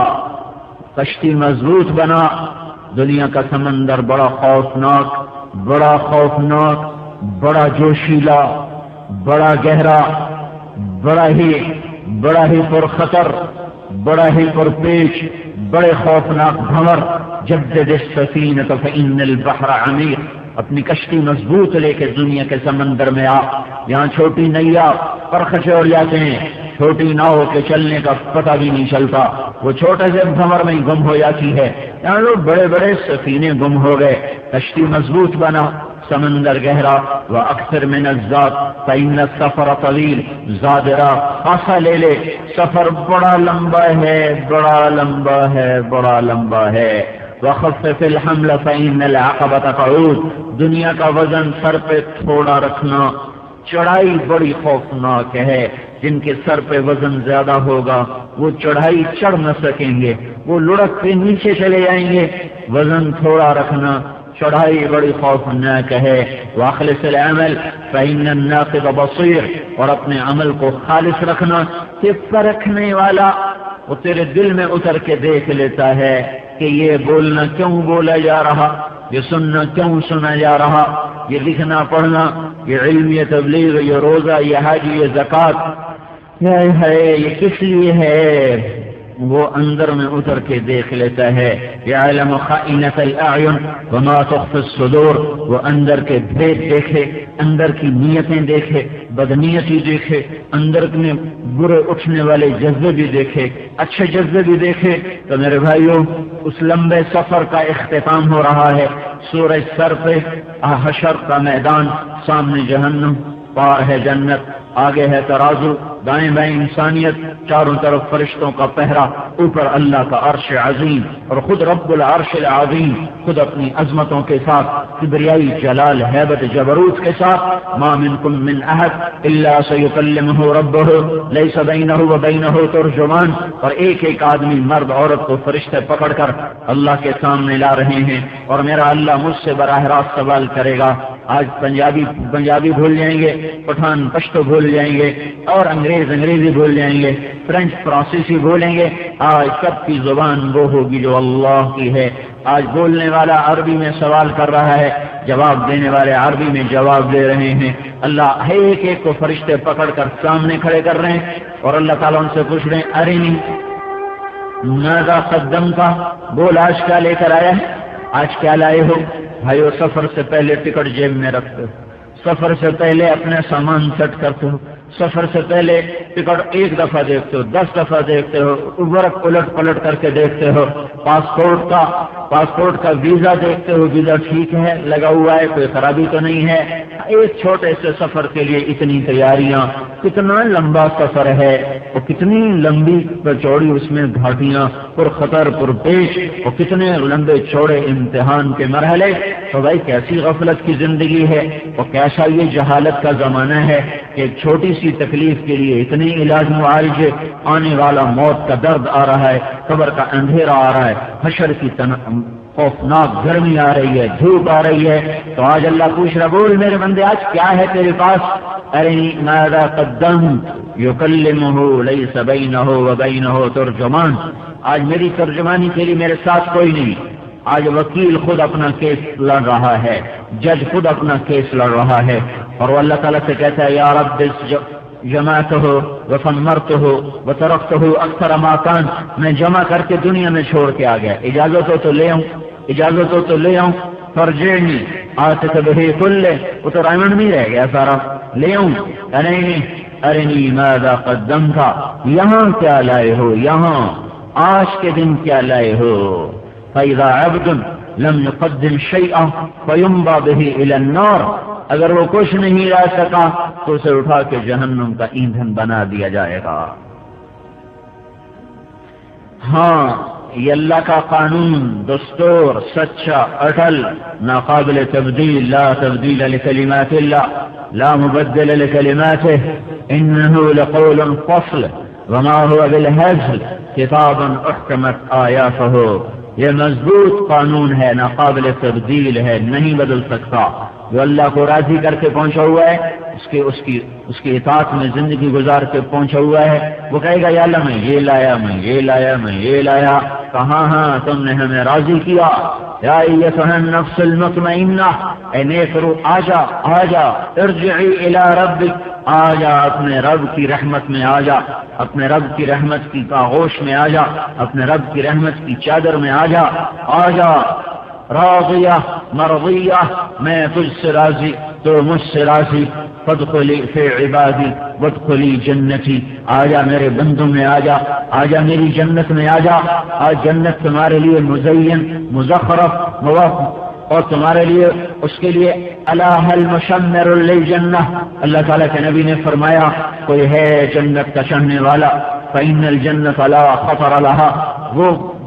Speaker 1: کشتی مضبوط بنا، دنیا کا سمندر بڑا خوفناک، بڑا جوشیلا، بڑا گہرا، بڑا ہی پرخطر، بڑا ہی پرپیچ، بڑے خوفناک بھنور۔ جدد السفینۃ فإن البحر عمیق، اپنی کشتی مضبوط لے کے دنیا کے سمندر میں آ، یہاں چھوٹی نیا پرخچے اڑ جاتے ہیں، چھوٹی ناؤ کے چلنے کا پتہ بھی نہیں چلتا، وہ چھوٹے سے بھنور میں گم ہو جاتی ہے۔ یہاں لوگ بڑے بڑے سفینے گم ہو گئے، کشتی مضبوط بنا، سمندر گہرا واکثر من الزاد فإن السفر طویل، زادرا خاصا لے لے، سفر بڑا لمبا ہے، بڑا لمبا ہے، بڑا لمبا ہے۔ وخفف الحمل فإن العقبة قعود، دنیا کا وزن سر پہ تھوڑا رکھنا، چڑھائی بڑی خوفناک ہے۔ جن کے سر پہ وزن زیادہ ہوگا وہ چڑھائی چڑھ نہ سکیں گے، وہ لڑک کے نیچے چلے جائیں گے۔ وزن تھوڑا رکھنا، چڑھائی بڑی خوفناک ہے۔ واخلص العمل فإن الناقد بصیر، اور اپنے عمل کو خالص رکھنا کہ پرکھنے والا وہ تیرے دل میں اتر کے دیکھ لیتا ہے کہ یہ بولنا کیوں بولا جا رہا، یہ سننا کیوں سنا جا رہا، یہ لکھنا پڑھنا، یہ علم، یہ تبلیغ، یہ روزہ، یہ حج، یہ زکوٰۃ ہے، یہ کس لیے ہے، وہ اندر میں اتر کے دیکھ لیتا ہے۔ یعلم خائنۃ الاعین وما تخفی الصدور، وہ اندر کے بھید دیکھے، اندر کی نیتیں دیکھے، بدنیتی دیکھے، اندر میں برے اٹھنے والے جذبے بھی دیکھے، اچھے جذبے بھی دیکھے۔ تو میرے بھائیوں، اس لمبے سفر کا اختتام ہو رہا ہے۔ سورج سر پہ، حشر کا میدان، سامنے جہنم، پار ہے جنت، آگے ہے ترازو، دائیں بائیں انسانیت، چاروں طرف فرشتوں کا پہرا، اوپر اللہ کا عرش عظیم، اور خود رب العرش العظیم خود اپنی عظمتوں کے ساتھ، کبریائی جلال ہیبت جبروت کے ساتھ۔ ما منکم من احد الا سیکلمہ ربہ لیس بینہ وبینہ ترجمان، اور ایک ایک آدمی، مرد عورت کو فرشتے پکڑ کر اللہ کے سامنے لا رہے ہیں، اور میرا اللہ مجھ سے براہ راست سوال کرے گا۔ آج پنجابی بھول جائیں گے، پٹھان پشتو بھول جائیں گے، اور انگریزی بھول جائیں گے، فرینچ فرانسیسی بھولیں گے۔ آج سب کی زبان وہ ہوگی جو اللہ کی ہے۔ آج بولنے والا عربی میں سوال کر رہا ہے، جواب دینے والے عربی میں جواب دے رہے ہیں۔ اللہ ایک ایک کو فرشتے پکڑ کر سامنے کھڑے کر رہے ہیں، اور اللہ تعالیٰ ان سے پوچھ رہے ہیں، ارنی ماذا قدمت، بول آج کیا لے کر آیا ہے، آج کیا لائے ہو۔ بھائیو، سفر سے پہلے ٹکٹ جیب میں رکھتے ہو، سفر سے پہلے اپنے سامان سیٹ کرتے ہو، سفر سے پہلے ٹکٹ ایک دفعہ دیکھتے ہو، 10 دفعہ دیکھتے ہو، ورق پلٹ کر کے دیکھتے ہو، پاسپورٹ کا ویزا دیکھتے ہو، ویزا ٹھیک ہے، لگا ہوا ہے، کوئی خرابی تو نہیں ہے۔ ایک چھوٹے سے سفر کے لیے اتنی تیاریاں، کتنا لمبا سفر ہے، اور کتنی لمبی چوڑی اس میں گھاٹیاں، پر خطر پر پیش، اور کتنے لمبے چوڑے امتحان کے مرحلے۔ تو بھائی کیسی غفلت کی زندگی ہے، اور کیسا یہ جہالت کا زمانہ ہے کہ ایک چھوٹی سی تکلیف کے لیے اتنی علاج معالجے، آنے والا موت کا درد آ رہا ہے، قبر کا اندھیرا آ رہا ہے، حشر کی خوفناک گرمی آ رہی ہے، دھوپ آ رہی ہے۔ تو آج اللہ پوچھ رہا، بول میرے بندے آج کیا ہے تیرے پاس، ارنی ماذا قدمت یکلمہ لیس بینہ وبینہ ترجمان، آج میری ترجمانی کے لیے میرے ساتھ کوئی نہیں۔ آج وکیل خود اپنا کیس لڑ رہا ہے، جج خود اپنا کیس لڑ رہا ہے، اور وہ اللہ تعالیٰ سے کہتا ہے، یا رب جمعتہ وثمرتہ وترکتہ اکثر ما کان، میں جمع کر کے دنیا میں چھوڑ کے آ گیا، اجازت ہو تو لے آؤں، فرجعنی آتک بہ کلہ، وہ تو ڈائمنڈ نہیں رہ گیا سارا، لے آؤں۔ ارنی ماذا قدمت، یہاں کیا لائے ہو، یہاں آج کے دن کیا لائے ہو۔ فَإِذَا عَبْدٌ لَمْ يُقَدِّمْ شَيْئًا فَيُنْبَى بِهِ إِلَى النَّارِ، اگر وہ کچھ نہیں لا سکا تو اسے اٹھا کے جہنم کا ایندھن بنا دیا جائے گا۔ ہاں، یہ اللہ کا قانون، دستور، سچا، اٹل، ناقابل تبدیل، لا تبدیل لکلمات اللہ، لا مبدل لکلماته، انه لقول فصل وما هو بالهزل کتاب احکمت آیاته، یہ مضبوط قانون ہے، ناقابل تبدیل ہے، نہیں بدل سکتا۔ جو اللہ کو راضی کر کے پہنچا ہوا ہے، اس کی اطاعت میں زندگی گزار کے پہنچا ہوا ہے، وہ کہے گا یا اللہ میں یہ لایا، کہاں ہاں تم نے ہمیں راضی کیا۔ یا ایتھا النفس المطمئنہ، اے نیک روح آجا ارجعی الی ربک، آجا اپنے رب کی رحمت میں آجا، اپنے رب کی رحمت کی آغوش میں آجا، اپنے رب کی رحمت کی چادر میں آجا راضیہ مرضیہ، میں تجھ سے راضی تو مجھ سے راضی، فادخلی فی عبادی وادخلی جنتی، آجا میرے بندوں میں آجا میری جنت میں آجا۔ آج جنت تمہارے لیے مزین، مزخرف، اور تمہارے لیے اس کے لیے الا هل مشمر للجنہ، اللہ تعالیٰ کے نبی نے فرمایا کوئی ہے جنت کا چڑھنے والا، فإن الجنة لا خطر لها،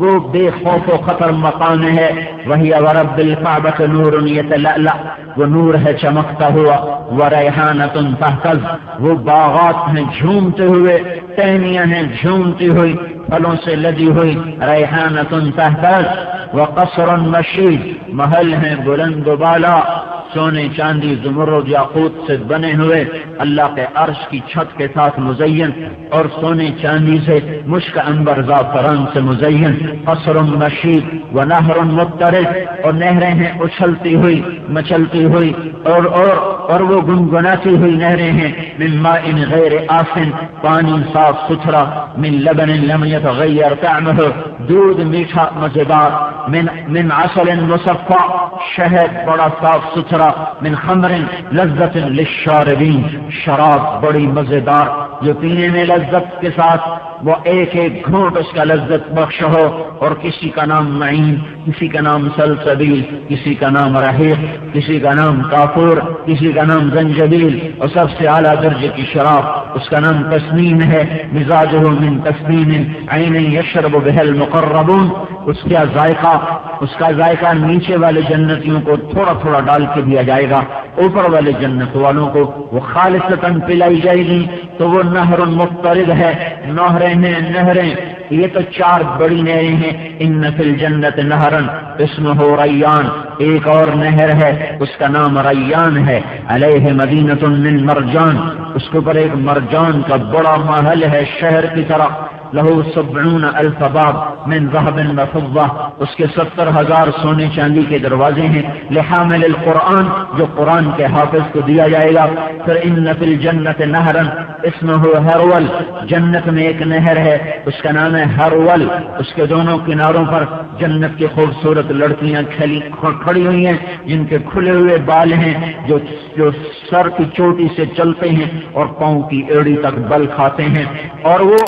Speaker 1: وہ بے خوف و خطر مقام ہے، وہی ورب الکعبۃ نور یتلألأ، وہ نور ہے چمکتا ہوا، وریحانۃ تہتز، وہ باغات ہیں جھومتے ہوئے، ٹہنیاں ہیں جھومتی ہوئی، پھلوں سے لدی ہوئی، ریحانۃ تہتز، وقصر مشید، محل ہیں بلند و بالا، سونے چاندی زمرد یاقوت سے بنے ہوئے، اللہ کے عرش کی چھت کے ساتھ مزین، اور سونے چاندی سے مشک عنبر زعفران سے مزین، قصر مشید ونہر مضطرب، اور نہریں ہیں اچھلتی ہوئی مچلتی ہوئی، اور وہ گنگناتی ہوئی نہریں ہیں، من ماء غیر آسن، پانی صاف ستھرا، من لبن لم يتغیر طعمه، دودھ میٹھا مزیدار، من عسل مصفى، شہد بڑا صاف ستھرا، من خمر لذت للشاربین، شراب بڑی مزیدار جو پینے میں لذت کے ساتھ وہ ایک ایک گھونٹ اس کا لذت بخش ہو، اور کسی کا نام معین، کسی کا نام سلسبیل، کسی کا نام رحیق، کسی کا نام کافور، کسی کا نام زنجبیل، اور سب سے اعلیٰ درجے کی شراب اس کا نام تسنیم ہے، مزاجہ من تسنیم عین یشرب بها المقربون، اس کا ذائقہ نیچے والے جنتیوں کو تھوڑا تھوڑا ڈال کے دیا جائے گا، اوپر والے جنت والوں کو وہ خالصتاً پلائی جائے گی، تو وہ نہر مضطرب ہے، نہریں یہ تو 4 بڑی نہریں ہیں، ان فی الجنت نہرن اسمہ ریان، ایک اور نہر ہے اس کا نام ریان ہے، علیہ مدینۃ من مرجان، اس کے اوپر ایک مرجان کا بڑا محل ہے شہر کی طرح، لہو 70,000 باب من ذهب وفضہ، اس کے 70,000 سونے چاندی کے دروازے ہیں، لحامل القرآن، جو قرآن کے حافظ کو دیا جائے گا۔ پھر ان فی الجنت نہرا اسمہ ہرول، جنت میں ایک نہر ہے اس کا نام ہے ہرول، اس کے دونوں کناروں پر جنت کی خوبصورت لڑکیاں کھڑی ہوئی ہیں، جن کے کھلے ہوئے بال ہیں، جو سر کی چوٹی سے چلتے ہیں اور پاؤں کی ایڑی تک بل کھاتے ہیں، اور وہ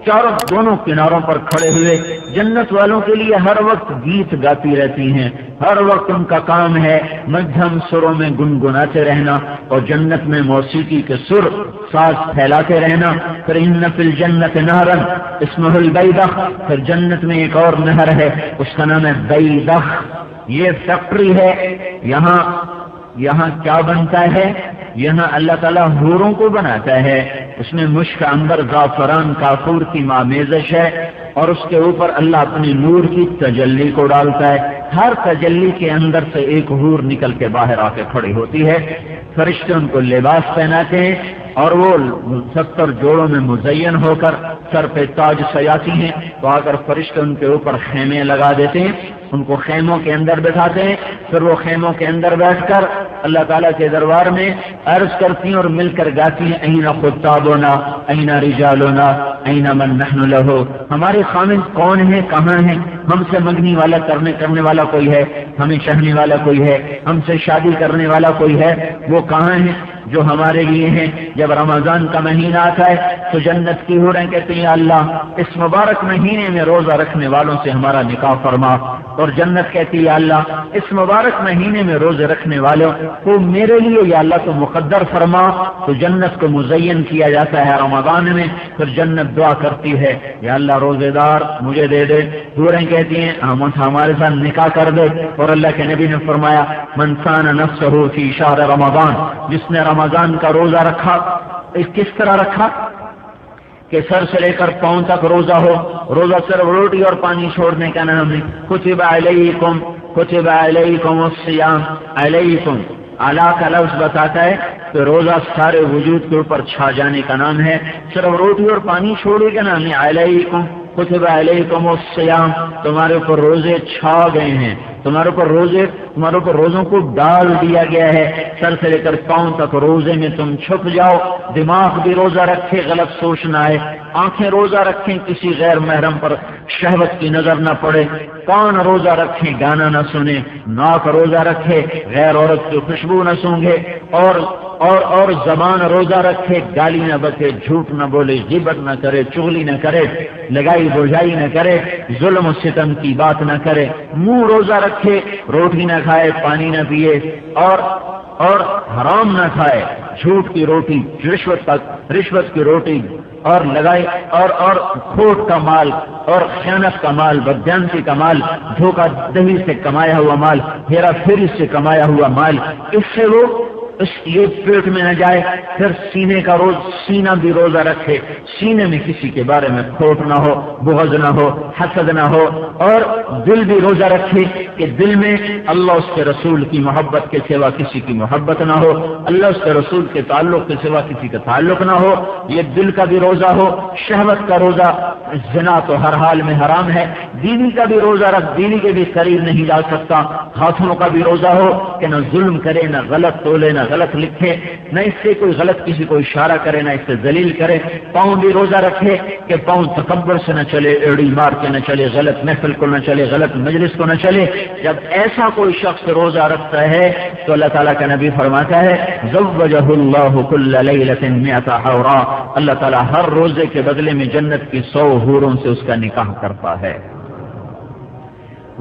Speaker 1: چاروں دونوں کناروں پر کھڑے ہوئے جنت والوں کے لیے ہر وقت گیت گاتی رہتی ہیں، ہر وقت ان کا کام ہے مدھم سروں میں گنگناتے رہنا اور جنت میں موسیقی کے سر ساز پھیلاتے رہنا۔ پھر ان فی الجنت نہرا اسمہ البیدخ، پھر جنت میں ایک اور نہر ہے اس کا نام ہے بیدخ، یہ فیکٹری ہے، یہاں کیا بنتا ہے؟ یہاں اللہ تعالیٰ حوروں کو بناتا ہے، اس میں مشک عنبر زعفران کافور کی مامیزش ہے، اور اس کے اوپر اللہ اپنی نور کی تجلی کو ڈالتا ہے، ہر تجلی کے اندر سے ایک حور نکل کے باہر آ کے کھڑی ہوتی ہے، فرشتے ان کو لباس پہناتے ہیں اور وہ 70 جوڑوں میں مزین ہو کر سر پہ تاج سجاتی ہیں، تو آ کر فرشتے ان کے اوپر خیمے لگا دیتے ہیں، ان کو خیموں کے اندر بٹھاتے ہیں، پھر وہ خیموں کے اندر بیٹھ کر اللہ تعالیٰ کے دربار میں عرض کرتی ہیں اور مل کر گاتی ہیں، این خطابنا این رجالنا این من نحن لہو، ہمارے خامد کون ہیں، کہاں ہیں، ہم سے منگنی والا کرنے والا کوئی ہے، ہمیں چاہنے والا کوئی ہے، ہم سے شادی کرنے والا کوئی ہے، وہ کہاں ہیں جو ہمارے لیے ہیں۔ جب رمضان کا مہینہ آتا ہے تو جنت کی حوریں کہتی ہیں اللہ اس مبارک مہینے میں روزہ رکھنے والوں سے ہمارا نکاح فرما، اور جنت کہتی ہے اللہ اس مبارک مہینے میں روزے رکھنے والوں کو میرے لیے یا اللہ تو مقدر فرما، تو جنت کو مزین کیا جاتا ہے رمضان میں، پھر جنت دعا کرتی ہے یا اللہ روزے دار مجھے دے دے، حوریں کہتی ہیں ہمارے ساتھ نکاح کر دے، اور اللہ کے نبی نے فرمایا من صان نفسہ فی شہر رمضان، جس نے رمضان کا روزہ رکھا، کس طرح رکھا کہ سر سے لے کر پاؤں تک روزہ ہو، روزہ صرف روٹی اور پانی چھوڑنے کا نام ہے، کتب علیکم الصیام، علیکم اعلیٰ کا لفظ بتاتا ہے کہ روزہ سارے وجود کے اوپر چھا جانے کا نام ہے، صرف روٹی اور پانی چھوڑنے کا نام ہے علیکم، کتب علیکم الصیام، تمہارے اوپر روزے چھا گئے ہیں، تمہارے اوپر روزوں کو ڈال دیا گیا ہے، سر سے لے کر پاؤں تک روزے میں تم چھپ جاؤ، دماغ بھی روزہ رکھے غلط سوچ نہ آئے، آنکھیں روزہ رکھیں کسی غیر محرم پر شہوت کی نظر نہ پڑے، کان روزہ رکھیں گانا نہ سنے، ناک روزہ رکھے غیر عورت کی خوشبو نہ سونگھے، اور اور زبان روزہ رکھے، گالی نہ بکے، جھوٹ نہ بولے، غیبت نہ کرے، چغلی نہ کرے، لگائی بجائی نہ کرے، ظلم و ستم کی بات نہ کرے، منہ روزہ رکھے، روٹی نہ کھائے، پانی نہ پیے، اور حرام نہ کھائے، جھوٹ کی روٹی، رشوت کی روٹی، اور لگائی اور کھوٹ کا مال اور خیانت کا مال، بدیانتی کا مال، دھوکہ دہی سے کمایا ہوا مال، ہیرا پھیری سے کمایا ہوا مال، اس سے وہ یہ پیٹ میں نہ جائے۔ پھر سینہ بھی روزہ رکھے، سینے میں کسی کے بارے میں کھوٹ نہ ہو، بغض نہ ہو، حسد نہ ہو، اور دل بھی روزہ رکھے کہ دل میں اللہ اس کے رسول کی محبت کے سوا کسی کی محبت نہ ہو، اللہ اس کے رسول کے تعلق کے سوا کسی کا تعلق نہ ہو، یہ دل کا بھی روزہ ہو۔ شہوت کا روزہ، زنا تو ہر حال میں حرام ہے، بیوی کا بھی روزہ رکھ، بیوی کے بھی قریب نہیں جا سکتا۔ ہاتھوں کا بھی روزہ ہو کہ نہ ظلم کرے، نہ غلط تولے، نہ غلط لکھے، نہ اس سے کوئی غلط کسی کو اشارہ کرے، نہ اس سے ذلیل کرے۔ پاؤں بھی روزہ رکھے کہ پاؤں تکبر سے نہ چلے، ایڑی مار کے نہ چلے، غلط محفل کو نہ چلے، غلط مجلس کو نہ چلے۔ جب ایسا کوئی شخص روزہ رکھتا ہے تو اللہ تعالیٰ کا نبی فرماتا ہے زوجہ اللہ کل لیلۃ مئۃ حورا، اللہ تعالیٰ ہر روزے کے بدلے میں جنت کی 100 حوروں سے اس کا نکاح کرتا ہے۔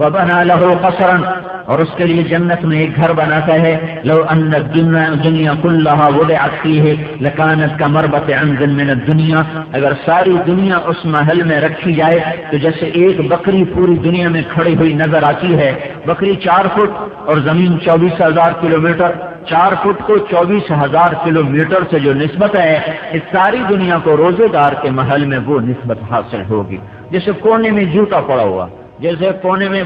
Speaker 1: وَبَنَى لَهُ قَصْرًا، اور اس کے لیے جنت میں ایک گھر بناتا ہے۔ لو ان الدنیا كلها وضعت فيه لكانت كمربط عنز من الدنيا، اگر ساری دنیا اس محل میں رکھی جائے تو جیسے ایک بکری پوری دنیا میں کھڑی ہوئی نظر آتی ہے۔ بکری 4 فٹ اور زمین 24,000 کلومیٹر، 4 فٹ کو 24,000 کلومیٹر سے جو نسبت ہے، اس ساری دنیا کو روزے دار کے محل میں وہ نسبت حاصل ہوگی۔ جیسے کونے میں جوتا پڑا ہوا، جیسے کونے میں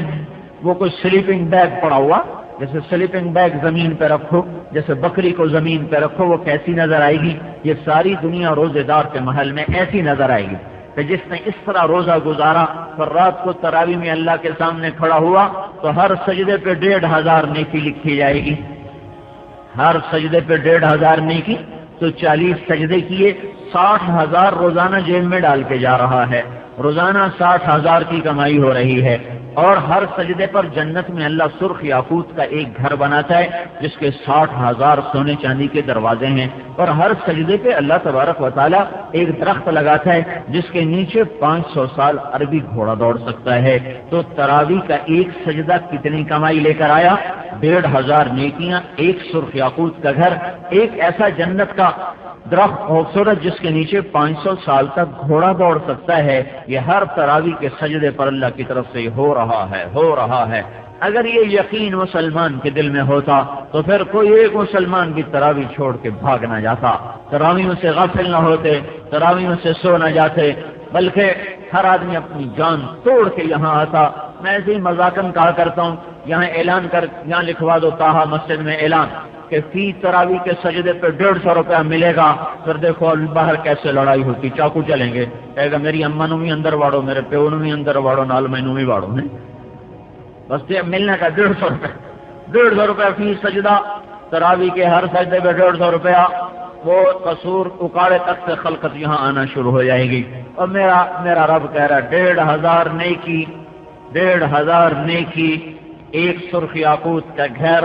Speaker 1: وہ کوئی سلیپنگ بیگ پڑا ہوا، جیسے سلیپنگ بیگ زمین پہ رکھو، جیسے بکری کو زمین پہ رکھو، وہ کیسی نظر آئے گی؟ یہ ساری دنیا روزے دار کے محل میں ایسی نظر آئے گی کہ جس نے اس طرح روزہ گزارا اور رات کو تراویح میں اللہ کے سامنے کھڑا ہوا تو ہر سجدے پہ 1,500 نیکی لکھی جائے گی۔ ہر سجدے پہ 1,500 نیکی، تو 40 سجدے کیے، 60,000 روزانہ جیب میں ڈال کے جا رہا ہے۔ روزانہ 60,000 کی کمائی ہو رہی ہے، اور ہر سجدے پر جنت میں اللہ سرخ یاقوت کا ایک گھر بناتا ہے جس کے 60,000 سونے چاندی کے دروازے ہیں، اور ہر سجدے پہ اللہ تبارک و تعالی ایک درخت لگاتا ہے جس کے نیچے 500 سال عربی گھوڑا دوڑ سکتا ہے۔ تو تراویح کا ایک سجدہ کتنی کمائی لے کر آیا؟ 1,500 نیکیاں، ایک سرخ یاقوت کا گھر، ایک ایسا جنت کا درخت خوبصورت جس کے نیچے 500 سال تک گھوڑا دوڑ سکتا ہے۔ یہ ہر تراویح کے سجدے پر اللہ کی طرف سے ہو رہا ہے۔ اگر یہ یقین مسلمان کے دل میں ہوتا تو پھر کوئی ایک مسلمان بھی تراویح چھوڑ کے بھاگ نہ جاتا، تراویحوں سے غافل نہ ہوتے، تراویحوں سے سو نہ جاتے، بلکہ ہر آدمی اپنی جان توڑ کے یہاں آتا۔ میں ایسے ہی مذاقاً کہا کرتا ہوں، یہاں لکھوا دو تاہا مسجد میں اعلان کہ فی تراویح کے سجدے پہ 150 روپیہ ملے گا، پھر دیکھو باہر کیسے لڑائی ہوتی، چاقو چلیں گے، کہے گا میری اما نو بھی اندر واڑو، میرے پیو نو بھی اندر واڑو، نال مینو بھی واڑو، بس یہ ملنے کا 150 روپیہ، 150 روپیہ فی سجدہ، تراویح کے ہر سجدے پہ 150 روپیہ، وہ قصور اکاڑے تک سے خلقت یہاں آنا شروع ہو جائے گی۔ اور میرا رب کہہ رہا ہے 1,500 نیکی، ایک سرخ یاقوت کا گھر،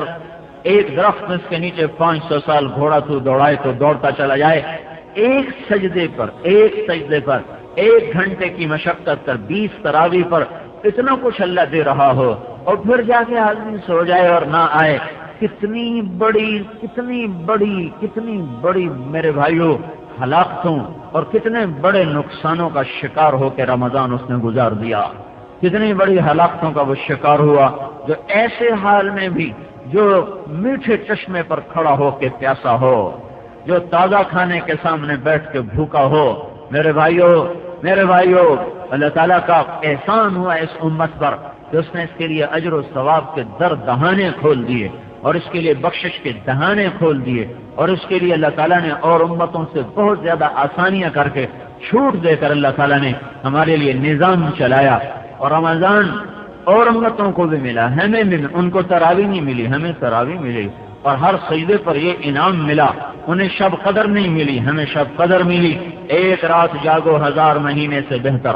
Speaker 1: ایک درخت اس کے نیچے 500 سال گھوڑا تو دوڑائے تو دوڑتا چلا جائے، ایک سجدے پر 1 گھنٹے کی مشقت کر 20 تراویح پر اتنا کچھ اللہ دے رہا ہو، اور پھر جا کے آدمی سو جائے اور نہ آئے۔ کتنی بڑی میرے بھائیوں ہلاکتوں اور کتنے بڑے نقصانوں کا شکار ہو کے رمضان اس نے گزار دیا، کتنی بڑی ہلاکتوں کا وہ شکار ہوا، جو ایسے حال میں بھی جو میٹھے چشمے پر کھڑا ہو کے پیاسا ہو، جو تازہ کھانے کے سامنے بیٹھ کے بھوکا ہو۔ میرے بھائیوں اللہ تعالیٰ کا احسان ہوا اس امت پر کہ اس نے اس کے لیے اجر و ثواب کے در دہانے کھول دیے، اور اس کے لیے بخشش کے دہانے کھول دیے، اور اس کے لیے اللہ تعالیٰ نے اور امتوں سے بہت زیادہ آسانیاں کر کے چھوٹ دے کر اللہ تعالیٰ نے ہمارے لیے نظام چلایا۔ اور رمضان اور امتوں کو بھی ملا، ہمیں بھی، ان کو تراویح نہیں ملی، ہمیں تراویح ملی، اور ہر سجدے پر یہ انعام ملا۔ انہیں شب قدر نہیں ملی، ہمیں شب قدر ملی۔ 1 رات جاگو 1000 مہینے سے بہتر،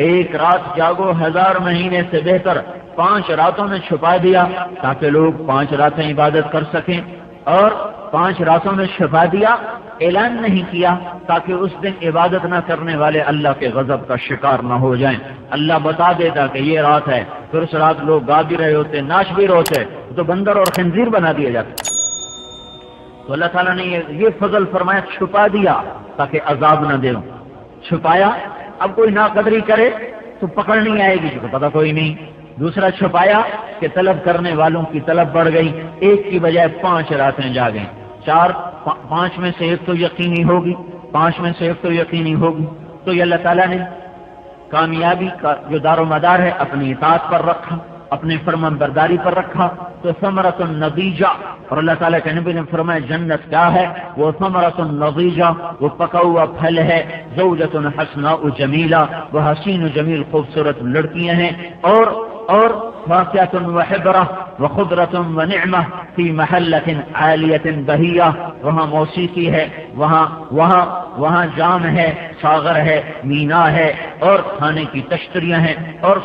Speaker 1: 1 رات جاگو 1000 مہینے سے بہتر۔ 5 راتوں میں چھپا دیا تاکہ لوگ 5 راتیں عبادت کر سکیں، اور 5 راتوں میں چھپا دیا، اعلان نہیں کیا تاکہ اس دن عبادت نہ کرنے والے اللہ کے غضب کا شکار نہ ہو جائیں۔ اللہ بتا دیتا کہ یہ رات ہے، پھر اس رات لوگ گا بھی رہے ہوتے، ناچ بھی رہے ہوتے، تو بندر اور خنزیر بنا دیا جاتا۔ تو اللہ تعالیٰ نے یہ فضل فرمایا، چھپا دیا تاکہ عذاب نہ دے، چھپایا۔ اب کوئی ناقدری کرے تو پکڑ نہیں آئے گی، پتہ کوئی نہیں۔ دوسرا چھپایا کہ طلب کرنے والوں کی طلب بڑھ گئی، ایک کی بجائے 5 راتیں جاگیں، 5 میں سے ایک تو یقینی ہوگی، 5 میں سے ایک تو یقینی ہوگی۔ تو یہ اللہ تعالیٰ نے کامیابی کا جو دار و مدار ہے اپنی اطاعت پر رکھا، اپنے فرمان برداری پر رکھا، تو ثمرۃ النضیجہ، اور اللہ تعالیٰ کے نبی نے فرمایا جنت کیا ہے؟ وہ ثمرۃ النضیجہ، وہ پکا ہوا پھل ہے، زوجۃ حسناء جمیلہ، وہ حسین و جمیل خوبصورت لڑکیاں ہیں، اور واقعۃ وحبرہ وخضرۃ ونعمہ فی محلۃ عالیۃ بہیہ، وہاں موسیقی ہے، وہاں جام ہے، ساغر ہے، مینا ہے، اور کھانے کی تشتریاں ہیں، اور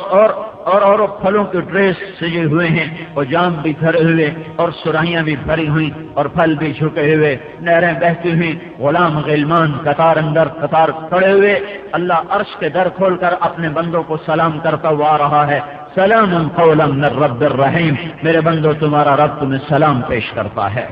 Speaker 1: پھلوں کے ٹریس سجے ہوئے ہیں، اور جام بھی بھرے ہوئے، اور سرائیاں بھی بھری ہوئی، اور پھل بھی جھکے ہوئے، نہریں بہتی ہوئی، غلام غلمان قطار اندر قطار کھڑے ہوئے۔ اللہ عرش کے در کھول کر اپنے بندوں کو سلام کرتا ہوا آ رہا ہے، سلام قولا من رب الرحیم، میرے بندو تمہارا رب تمہیں سلام پیش کرتا ہے۔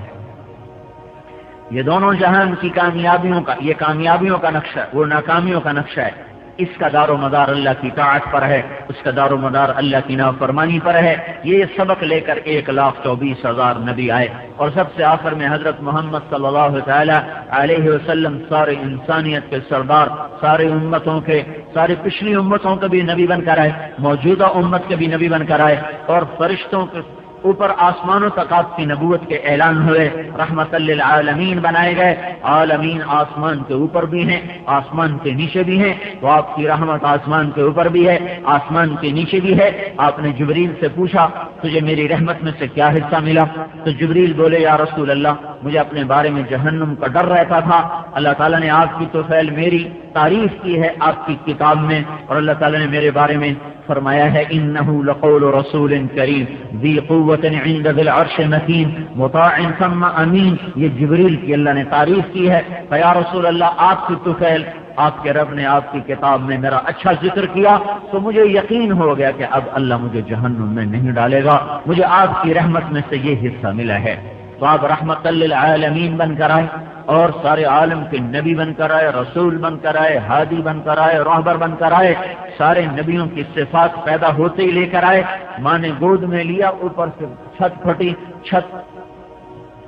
Speaker 1: یہ دونوں جہان کی کامیابیوں کا نقشہ، وہ ناکامیوں کا نقشہ ہے۔ اس کا دار و مدار اللہ کی طاعت پر ہے، اس کا دار و مدار اللہ کی نافرمانی پر ہے۔ یہ سبق لے کر 1,24,000 نبی آئے، اور سب سے آخر میں حضرت محمد صلی اللہ تعالی علیہ وسلم سارے انسانیت کے سردار، سارے امتوں کے، ساری پچھلی امتوں کے بھی نبی بن کر آئے، موجودہ امت کے بھی نبی بن کر آئے، اور فرشتوں کے اوپر آسمانوں تک آپ کی نبوت کے اعلان ہوئے، رحمت للعالمین بنائے گئے۔ عالمین آسمان کے اوپر بھی ہیں، آسمان کے نیچے بھی ہیں، تو آپ کی رحمت آسمان کے اوپر بھی ہے، آسمان کے نیچے بھی ہے۔ آپ نے جبریل سے پوچھا تجھے میری رحمت میں سے کیا حصہ ملا؟ تو جبریل بولے یا رسول اللہ مجھے اپنے بارے میں جہنم کا ڈر رہتا تھا، اللہ تعالیٰ نے آپ کی توفیل میری تعریف کی ہے آپ کی کتاب میں، اور اللہ تعالیٰ نے میرے بارے میں فرمایا ہے انہ لقول رسول کریم ذی قوت عند ذی العرش مکین مطاع ثم امین۔ یہ جبریل کی اللہ نے تعریف کی ہے کہ یا رسول اللہ آپ کی توفیل، آپ کے رب نے آپ کی کتاب میں میرا اچھا ذکر کیا، تو مجھے یقین ہو گیا کہ اب اللہ مجھے جہنم میں نہیں ڈالے گا، مجھے آپ کی رحمت میں سے یہ حصہ ملا ہے۔ تو آپ رحمت للعالمین بن کر آئے، اور سارے عالم کے نبی بن کر آئے، رسول بن کر آئے، ہادی بن کر آئے، راہبر بن کر آئے، سارے نبیوں کی صفات پیدا ہوتے ہی لے کر آئے۔ ماں نے گود میں لیا، اوپر سے چھت پھٹی، چھت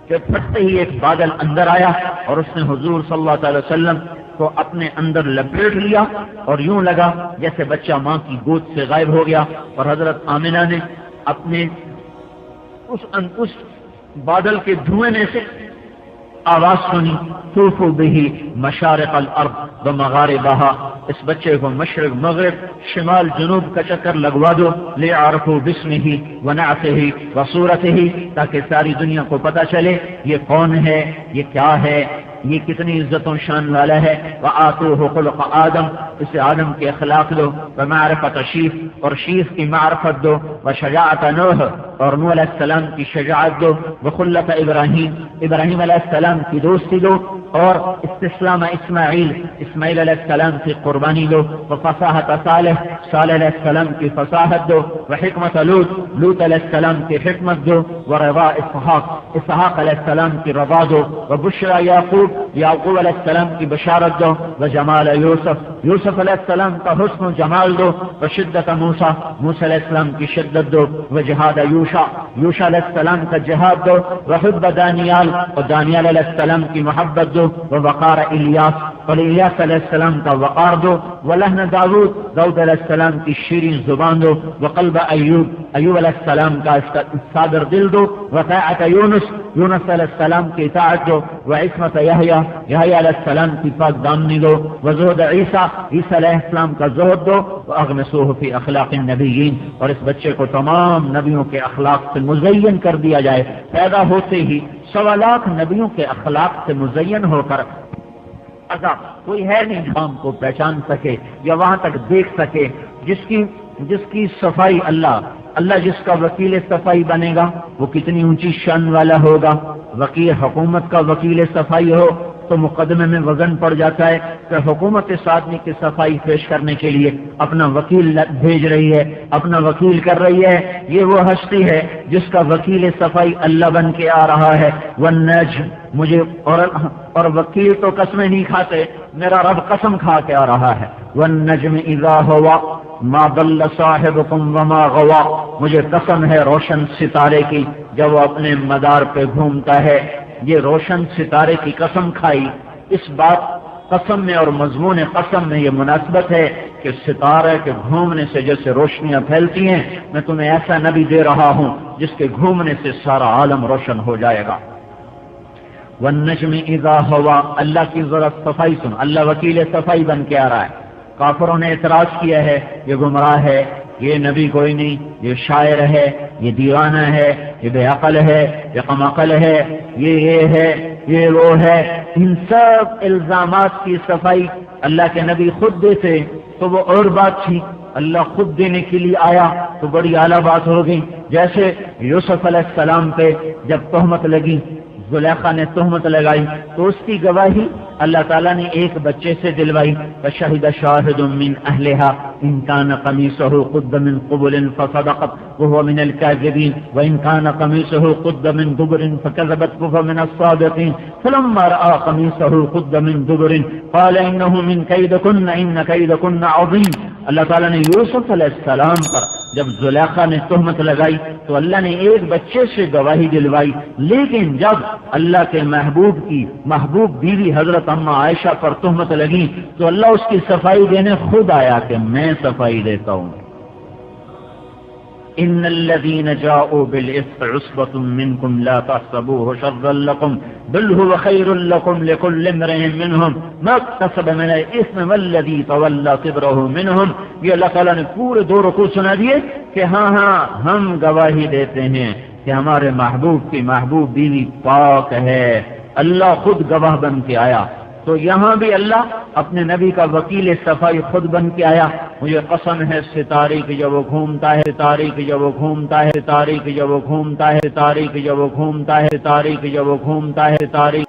Speaker 1: کے پھٹتے ہی ایک بادل اندر آیا، اور اس نے حضور صلی اللہ علیہ وسلم کو اپنے اندر لپیٹ لیا، اور یوں لگا جیسے بچہ ماں کی گود سے غائب ہو گیا۔ اور حضرت آمنہ نے اپنے اس بادل کے دھوئیں میں سے آواز سنی، طوفوا به مشارق الارض ومغاربها، اس بچے کو مشرق مغرب شمال جنوب کا چکر لگوا دو، ليعرفوا باسمه ونعته وصورته، تاکہ ساری دنیا کو پتہ چلے یہ کون ہے، یہ کیا ہے، یہ کتنی عزت و شان والا ہے۔ وآتوه خلق آدم، اسے آدم کے اخلاق دو، ومعرفت شیف، اور شیف کی معرفت دو، وشجاعت نوح، اور نوح علیہ السلام کی شجاعت دو، وخلت ابراہیم، ابراہیم علیہ السلام کی دوستی دو، اور استسلام اسماعیل علیہ السلام کی قربانی دو، وفصاحت صالح علیہ السلام کی فصاحت دو، وحکمت لوط علیہ السلام کی حکمت دو، ورضا اسحاق علیہ السلام کی رضا دو، وبشرى یعقوب علیہ السلام کی بشارت دو، وجمال یوسف علیہ السلام کا حسن و جمال دو، وشدت موسیٰ علیہ السلام کی شدت دو، وجہاد یوشع علیہ السلام کا جہاد دو، وحب دانیال، اور دانیال علیہ السلام کی محبت دو، ووقار الیاس، اور الیاس علیہ السلام کا وقار دو، ولحن داؤد علیہ السلام کی شیرین زبان دو، وقلب ایوب علیہ السلام کا صابر دل دو، وطاعت یونس علیہ السلام کی اطاعت دو، وعصمت یحییٰ علیہ السلام کی پاک دامنی دو، وزہد عیسیٰ علیہ السلام کا زہد دو، واغمسوہ فی اخلاق النبیین، اور اس بچے کو تمام نبیوں کے اخلاق سے مزین کر دیا جائے، پیدا ہوتے ہی 1.25 لاکھ نبیوں کے اخلاق سے مزین ہو کر کوئی ہے نہیں جہاں کو پہچان سکے یا وہاں تک دیکھ سکے جس کی صفائی اللہ جس کا وکیل صفائی بنے گا وہ کتنی اونچی شان والا ہوگا، وکیل حکومت کا وکیل صفائی ہو تو مقدمے میں وزن پڑ جاتا ہے کہ حکومت اس آدمی کی صفائی پیش کرنے کے لیے اپنا وکیل بھیج رہی ہے، اپنا وکیل کر رہی ہے۔ یہ وہ ہستی ہے جس کا وکیل صفائی اللہ بن کے آ رہا ہے۔ والنجم، مجھے اور وکیل تو قسمیں نہیں کھاتے، میرا رب قسم کھا کے آ رہا ہے۔ والنجم اذا ہوا ما ضل صاحبكم وما غوا، مجھے قسم ہے روشن ستارے کی جب وہ اپنے مدار پہ گھومتا ہے۔ یہ روشن ستارے کی قسم کھائی، اس بات قسم میں اور مضمون قسم میں یہ مناسبت ہے کہ ستارے کے گھومنے سے جیسے روشنیاں پھیلتی ہیں، میں تمہیں ایسا نبی دے رہا ہوں جس کے گھومنے سے سارا عالم روشن ہو جائے گا۔ والنجم اذا ہوا، اللہ کی ضرورت صفائی سن، اللہ وکیل صفائی بن کے آ رہا ہے۔ کافروں نے اعتراض کیا ہے یہ گمراہ ہے، یہ نبی کوئی نہیں، یہ شاعر ہے، یہ دیوانہ ہے، یہ بے عقل ہے، یہ کم عقل ہے، یہ ہے، یہ وہ ہے۔ ان سب الزامات کی صفائی اللہ کے نبی خود دیتے تو وہ اور بات تھی، اللہ خود دینے کے لیے آیا تو بڑی اعلیٰ بات ہو گئی۔ جیسے یوسف علیہ السلام پہ جب تہمت لگی، زلیخا نے تہمت لگائی تو اس کی گواہی اللہ تعالیٰ نے ایک بچے سے دلوائی۔ فشہد شاہد من اہلہا ان کان قمیصہ قد من قبل فصدقت وهو من الكاذبین وان کان قمیصہ قد من دبر فكذبت وهو من الصادقین فلما رأى قمیصہ قد من دبر قال انه من کیدکن ان کیدکن عظیم۔ اللہ تعالیٰ نے یوسف علیہ السلام پر جب زلیخا نے تہمت لگائی تو اللہ نے ایک بچے سے گواہی دلوائی، لیکن جب اللہ کے محبوب بیوی حضرت اما عائشہ پر تہمت لگی تو اللہ اس کی صفائی دینے خود آیا کہ میں صفائی دیتا ہوں۔ ان الذين جاءوا بالافك عصبة منكم لا تحسبوه شرا لكم بل هو خير لكم لكل امرئ منهم ما اكتسب من الاثم والذي تولى كبره منهم۔ یہ اللہ تعالیٰ نے پورے دو رکوع سنا دیے کہ ہاں ہم گواہی دیتے ہیں کہ ہمارے محبوب کی محبوب بیوی پاک ہے، اللہ خود گواہ بن کے آیا۔ تو یہاں بھی اللہ اپنے نبی کا وکیل صفائی خود بن کے آیا۔ مجھے قسم ہے ستارے کی جب وہ گھومتا ہے، ستارے کی جب وہ گھومتا ہے، ستارے کی جب وہ گھومتا ہے، ستارے کی جب وہ گھومتا ہے، ستارے کی جب وہ گھومتا ہے، ستارے